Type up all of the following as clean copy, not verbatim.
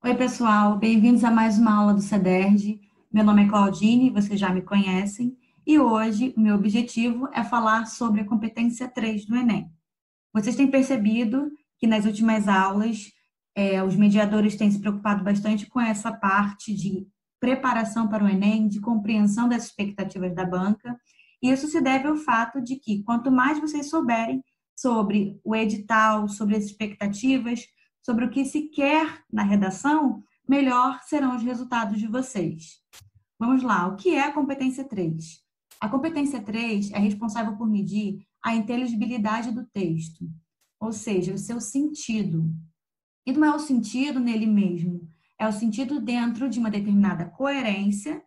Oi, pessoal, bem-vindos a mais uma aula do CEDERJ. Meu nome é Claudine, vocês já me conhecem, e hoje o meu objetivo é falar sobre a competência 3 do Enem. Vocês têm percebido que nas últimas aulas os mediadores têm se preocupado bastante com essa parte de preparação para o Enem, de compreensão das expectativas da banca, e isso se deve ao fato de que quanto mais vocês souberem sobre o edital, sobre as expectativas, sobre o que se quer na redação, melhor serão os resultados de vocês. Vamos lá, o que é a competência 3? A competência 3 é responsável por medir a inteligibilidade do texto, ou seja, o seu sentido. E não é o sentido nele mesmo, é o sentido dentro de uma determinada coerência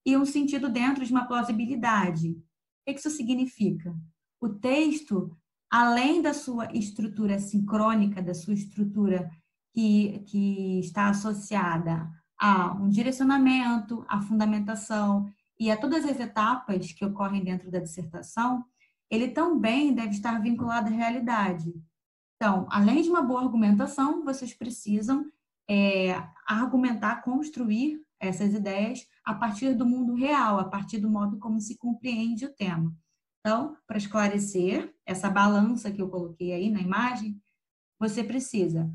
e um sentido dentro de uma plausibilidade. O que isso significa? O texto, além da sua estrutura sincrônica, da sua estrutura que está associada a um direcionamento, a fundamentação e a todas as etapas que ocorrem dentro da dissertação, ele também deve estar vinculado à realidade. Então, além de uma boa argumentação, vocês precisam argumentar, construir essas ideias a partir do mundo real, a partir do modo como se compreende o tema. Então, para esclarecer essa balança que eu coloquei aí na imagem, você precisa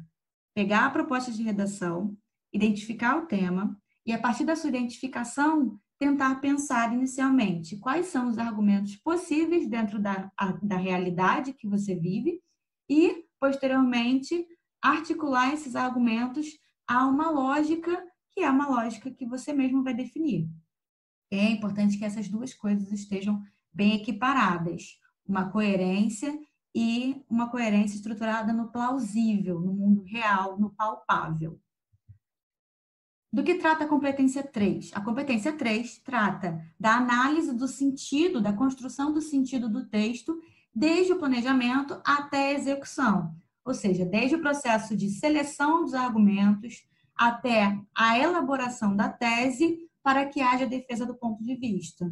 pegar a proposta de redação, identificar o tema e, a partir da sua identificação, tentar pensar inicialmente quais são os argumentos possíveis dentro da realidade que você vive e, posteriormente, articular esses argumentos a uma lógica que é uma lógica que você mesmo vai definir. É importante que essas duas coisas estejam bem equiparadas, uma coerência e uma coerência estruturada no plausível, no mundo real, no palpável. Do que trata a competência 3? A competência 3 trata da análise do sentido, da construção do sentido do texto, desde o planejamento até a execução. Ou seja, desde o processo de seleção dos argumentos até a elaboração da tese para que haja defesa do ponto de vista.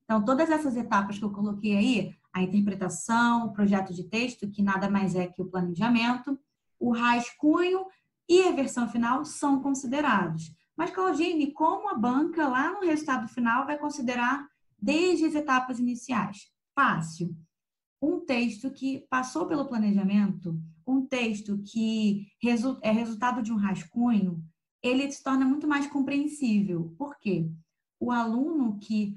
Então, todas essas etapas que eu coloquei aí, a interpretação, o projeto de texto, que nada mais é que o planejamento, o rascunho e a versão final são considerados. Mas, Claudine, como a banca lá no resultado final vai considerar desde as etapas iniciais? Fácil. Um texto que passou pelo planejamento, um texto que é resultado de um rascunho, ele se torna muito mais compreensível. Por quê? O aluno que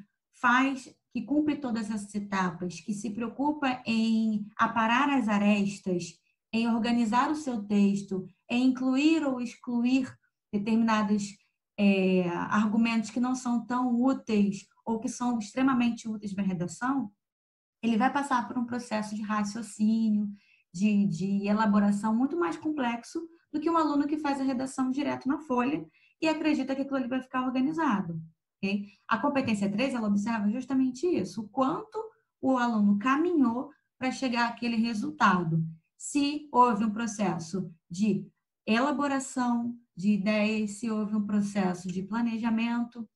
cumpre todas essas etapas, que se preocupa em aparar as arestas, em organizar o seu texto, em incluir ou excluir determinados argumentos que não são tão úteis ou que são extremamente úteis para a redação, ele vai passar por um processo de raciocínio, de elaboração muito mais complexo do que um aluno que faz a redação direto na folha e acredita que aquilo ali vai ficar organizado. Okay? A competência 3, ela observa justamente isso, o quanto o aluno caminhou para chegar àquele resultado. Se houve um processo de elaboração de ideias, se houve um processo de planejamento,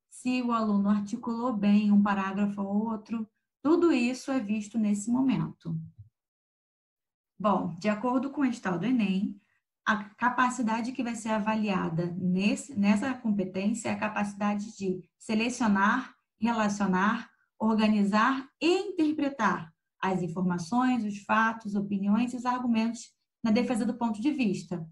se o aluno articulou bem um parágrafo ou outro, tudo isso é visto nesse momento. Bom, de acordo com o edital do Enem, a capacidade que vai ser avaliada nessa competência é a capacidade de selecionar, relacionar, organizar e interpretar as informações, os fatos, opiniões e os argumentos na defesa do ponto de vista. O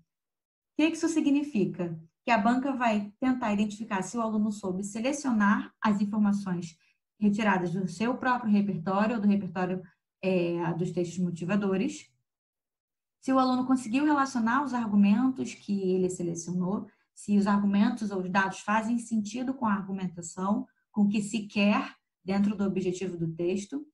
que isso significa? Que a banca vai tentar identificar se o aluno soube selecionar as informações retiradas do seu próprio repertório ou do repertório dos textos motivadores, se o aluno conseguiu relacionar os argumentos que ele selecionou, se os argumentos ou os dados fazem sentido com a argumentação, com o que se quer dentro do objetivo do texto,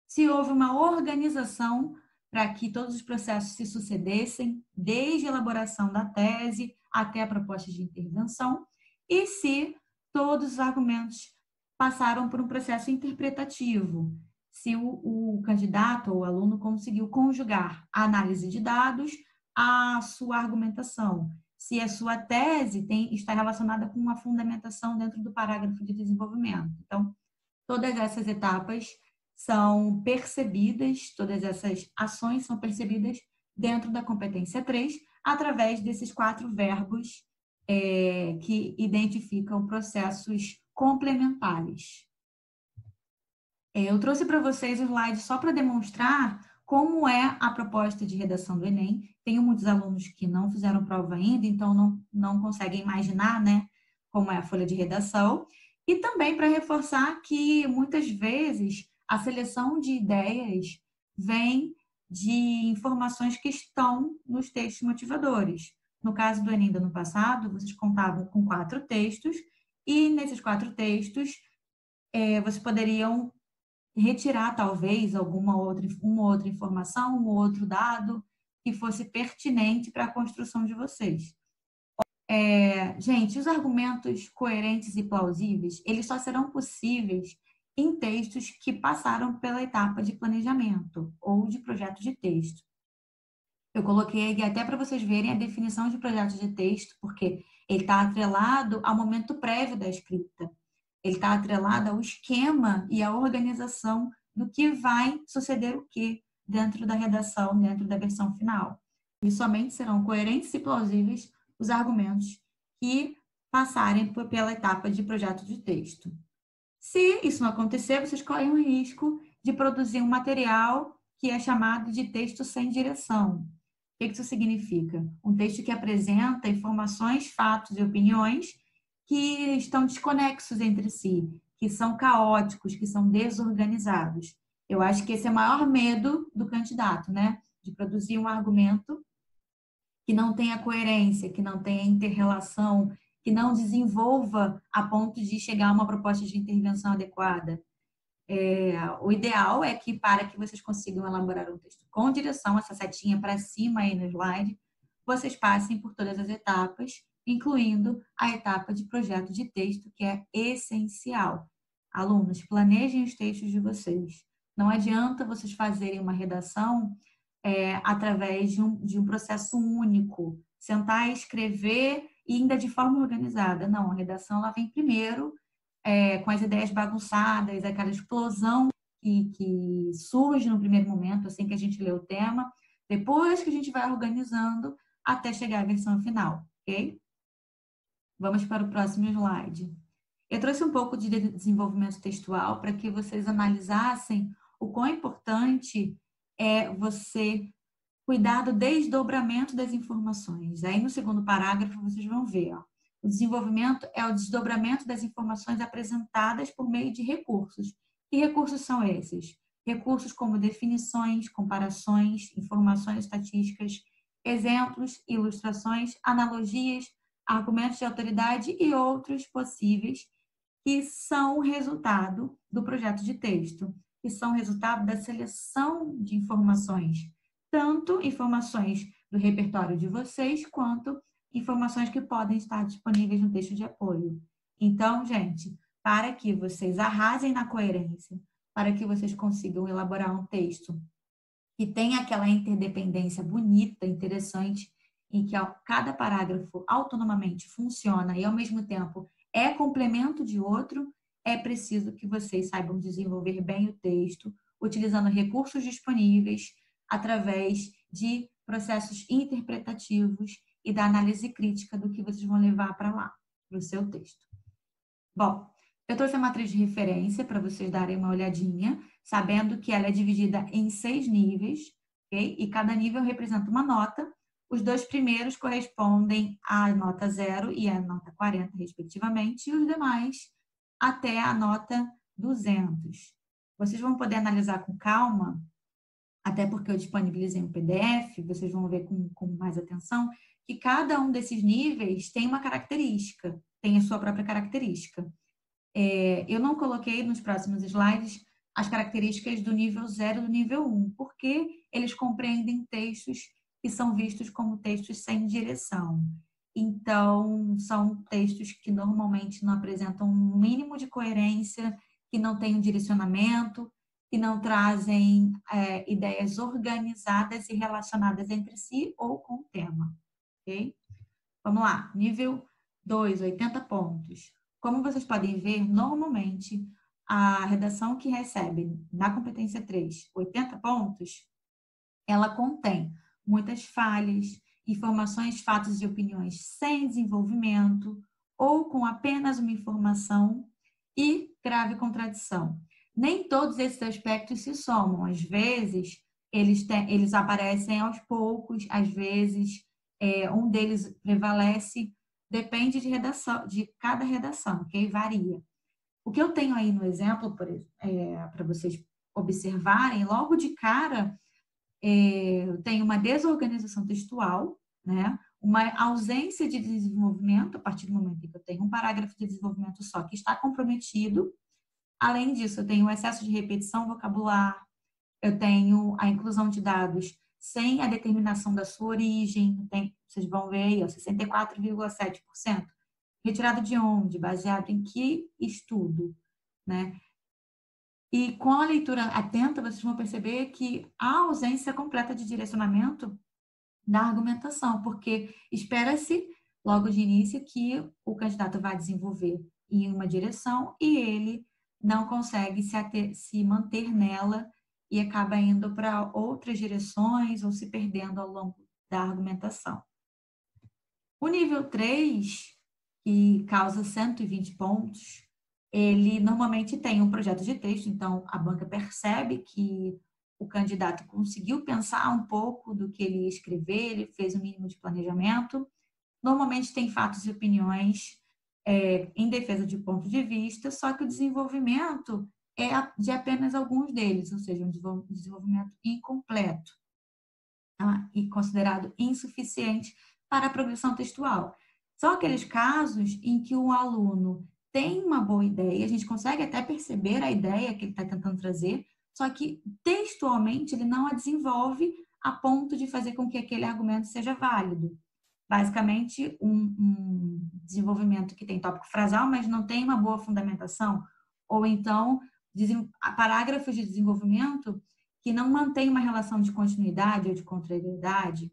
se houve uma organização para que todos os processos se sucedessem, desde a elaboração da tese até a proposta de intervenção, e se todos os argumentos passaram por um processo interpretativo, se o candidato ou o aluno conseguiu conjugar a análise de dados à sua argumentação, se a sua tese está relacionada com uma fundamentação dentro do parágrafo de desenvolvimento. Então, todas essas etapas são percebidas, todas essas ações são percebidas dentro da competência 3, através desses 4 verbos que identificam processos complementares. Eu trouxe para vocês o slide só para demonstrar como é a proposta de redação do Enem. Tenho muitos alunos que não fizeram prova ainda, então não conseguem imaginar, né, como é a folha de redação. E também para reforçar que, muitas vezes, a seleção de ideias vem de informações que estão nos textos motivadores. No caso do Enem do ano passado, vocês contavam com 4 textos, e nesses 4 textos, vocês poderiam retirar, talvez, uma outra informação, um outro dado que fosse pertinente para a construção de vocês. Gente, os argumentos coerentes e plausíveis, eles só serão possíveis em textos que passaram pela etapa de planejamento ou de projeto de texto. Eu coloquei aqui até para vocês verem a definição de projeto de texto, porque ele está atrelado ao momento prévio da escrita. Ele está atrelado ao esquema e à organização do que vai suceder o quê dentro da redação, dentro da versão final. E somente serão coerentes e plausíveis os argumentos que passarem pela etapa de projeto de texto. Se isso não acontecer, vocês correm o risco de produzir um material que é chamado de texto sem direção. O que isso significa? Um texto que apresenta informações, fatos e opiniões que estão desconexos entre si, que são caóticos, que são desorganizados. Eu acho que esse é o maior medo do candidato, né? De produzir um argumento que não tenha coerência, que não tenha interrelação, que não desenvolva a ponto de chegar a uma proposta de intervenção adequada. O ideal é que, para que vocês consigam elaborar um texto com direção, essa setinha para cima aí no slide, vocês passem por todas as etapas, incluindo a etapa de projeto de texto, que é essencial. Alunos, planejem os textos de vocês. Não adianta vocês fazerem uma redação através de um processo único, sentar e escrever e ainda de forma organizada. Não, a redação ela vem primeiro, com as ideias bagunçadas, aquela explosão que surge no primeiro momento, assim que a gente lê o tema, depois que a gente vai organizando até chegar à versão final, ok? Vamos para o próximo slide. Eu trouxe um pouco de desenvolvimento textual para que vocês analisassem o quão importante é você cuidar do desdobramento das informações. Aí no segundo parágrafo vocês vão ver, ó, o desenvolvimento é o desdobramento das informações apresentadas por meio de recursos. Que recursos são esses? Recursos como definições, comparações, informações estatísticas, exemplos, ilustrações, analogias, argumentos de autoridade e outros possíveis que são resultado do projeto de texto, que são resultado da seleção de informações, tanto informações do repertório de vocês, quanto informações que podem estar disponíveis no texto de apoio. Então, gente, para que vocês arrasem na coerência, para que vocês consigam elaborar um texto que tenha aquela interdependência bonita, interessante, em que cada parágrafo autonomamente funciona e, ao mesmo tempo, é complemento de outro, é preciso que vocês saibam desenvolver bem o texto, utilizando recursos disponíveis, através de processos interpretativos e da análise crítica do que vocês vão levar para lá, para o seu texto. Bom, eu trouxe a matriz de referência para vocês darem uma olhadinha, sabendo que ela é dividida em 6 níveis, ok? E cada nível representa uma nota. Os 2 primeiros correspondem à nota 0 e à nota 40, respectivamente, e os demais até a nota 200. Vocês vão poder analisar com calma, até porque eu disponibilizei um PDF, vocês vão ver com mais atenção, que cada um desses níveis tem uma característica, tem a sua própria característica. Eu não coloquei nos próximos slides as características do nível 0 e do nível 1, porque eles compreendem textos que são vistos como textos sem direção. Então, são textos que normalmente não apresentam um mínimo de coerência, que não têm um direcionamento, que não trazem ideias organizadas e relacionadas entre si ou com o tema. Ok? Vamos lá, nível 2, 80 pontos. Como vocês podem ver, normalmente, a redação que recebe na competência 3, 80 pontos, ela contém muitas falhas, informações, fatos e opiniões sem desenvolvimento ou com apenas uma informação e grave contradição. Nem todos esses aspectos se somam. Às vezes, eles aparecem aos poucos, às vezes, um deles prevalece, depende de redação, de cada redação, ok? Varia. O que eu tenho aí no exemplo, para vocês observarem, logo de cara, eu tenho uma desorganização textual, né? Uma ausência de desenvolvimento, a partir do momento em que eu tenho um parágrafo de desenvolvimento só que está comprometido. Além disso, eu tenho o excesso de repetição vocabular, eu tenho a inclusão de dados sem a determinação da sua origem, vocês vão ver aí, 64,7%. Retirado de onde? Baseado em que estudo? Né? E com a leitura atenta, vocês vão perceber que há ausência completa de direcionamento da argumentação, porque espera-se, logo de início, que o candidato vai desenvolver em uma direção e ele não consegue se manter nela e acaba indo para outras direções ou se perdendo ao longo da argumentação. O nível 3, que causa 120 pontos, ele normalmente tem um projeto de texto, então a banca percebe que o candidato conseguiu pensar um pouco do que ele ia escrever, ele fez o mínimo de planejamento. Normalmente tem fatos e opiniões em defesa de ponto de vista, só que o desenvolvimento é de apenas alguns deles, ou seja, um desenvolvimento incompleto, tá? E considerado insuficiente para a progressão textual. São aqueles casos em que o aluno tem uma boa ideia, a gente consegue até perceber a ideia que ele está tentando trazer, só que textualmente ele não a desenvolve a ponto de fazer com que aquele argumento seja válido. Basicamente, um desenvolvimento que tem tópico frasal, mas não tem uma boa fundamentação, ou então parágrafos de desenvolvimento que não mantém uma relação de continuidade ou de contrariedade,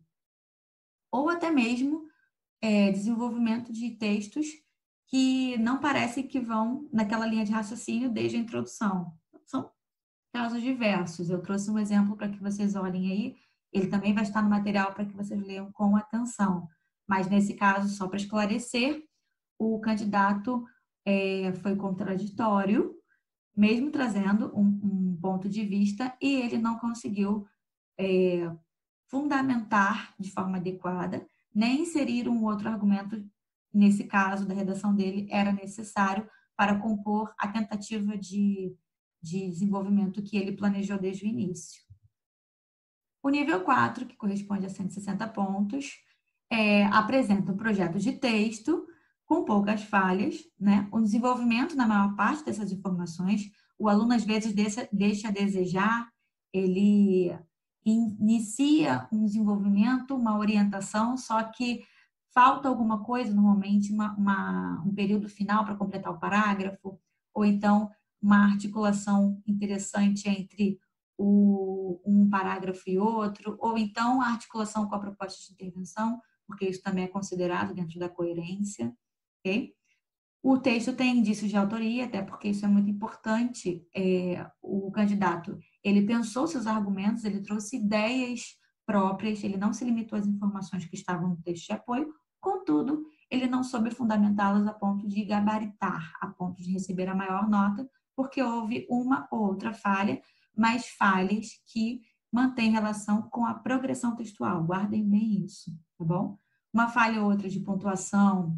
ou até mesmo desenvolvimento de textos que não parece que vão naquela linha de raciocínio desde a introdução. São casos diversos. Eu trouxe um exemplo para que vocês olhem aí. Ele também vai estar no material para que vocês leiam com atenção. Mas, nesse caso, só para esclarecer, o candidato foi contraditório, mesmo trazendo um ponto de vista, e ele não conseguiu fundamentar de forma adequada, nem inserir um outro argumento. Nesse caso, da redação dele, era necessário para compor a tentativa de desenvolvimento que ele planejou desde o início. O nível 4, que corresponde a 160 pontos, apresenta um projeto de texto com poucas falhas, né? O desenvolvimento, na maior parte dessas informações, o aluno às vezes deixa a desejar, ele inicia um desenvolvimento, uma orientação, só que falta alguma coisa, normalmente um período final para completar o parágrafo, ou então uma articulação interessante entre um parágrafo e outro, ou então a articulação com a proposta de intervenção, porque isso também é considerado dentro da coerência, ok? O texto tem indícios de autoria, até porque isso é muito importante. O candidato, ele pensou seus argumentos, ele trouxe ideias próprias, ele não se limitou às informações que estavam no texto de apoio, contudo, ele não soube fundamentá-las a ponto de gabaritar, a ponto de receber a maior nota, porque houve uma ou outra falha, mas falhas que mantêm relação com a progressão textual. Guardem bem isso, tá bom? Uma falha ou outra de pontuação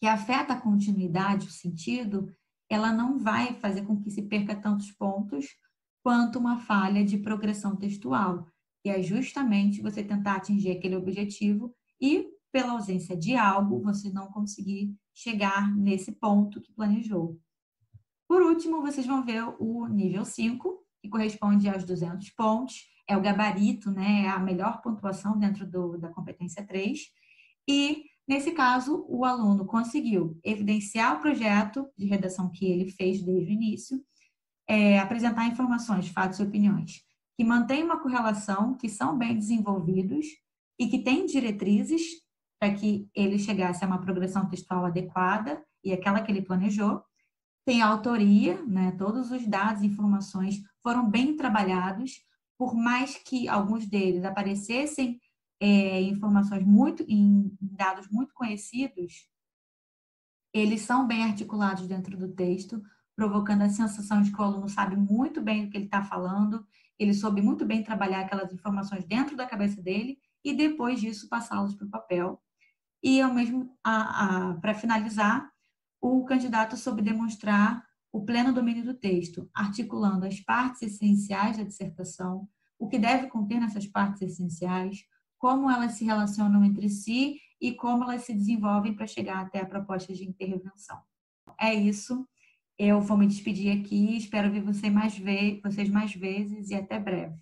que afeta a continuidade, o sentido, ela não vai fazer com que se perca tantos pontos quanto uma falha de progressão textual, que é justamente você tentar atingir aquele objetivo e, pela ausência de algo, você não conseguir chegar nesse ponto que planejou. Por último, vocês vão ver o nível 5, que corresponde aos 200 pontos, é o gabarito, né, é a melhor pontuação dentro da competência 3, e, nesse caso, o aluno conseguiu evidenciar o projeto de redação que ele fez desde o início, apresentar informações, fatos e opiniões que mantêm uma correlação, que são bem desenvolvidos e que têm diretrizes para que ele chegasse a uma progressão textual adequada e aquela que ele planejou. Tem autoria, né? Todos os dados e informações foram bem trabalhados, por mais que alguns deles aparecessem informações muito, em dados muito conhecidos, eles são bem articulados dentro do texto, provocando a sensação de que o aluno sabe muito bem do que ele está falando, ele soube muito bem trabalhar aquelas informações dentro da cabeça dele e depois disso passá-las para o papel. E, ao mesmo, para finalizar, o candidato soube demonstrar o pleno domínio do texto, articulando as partes essenciais da dissertação, o que deve conter nessas partes essenciais, como elas se relacionam entre si e como elas se desenvolvem para chegar até a proposta de intervenção. É isso. Eu vou me despedir aqui, espero ver vocês mais vezes e até breve.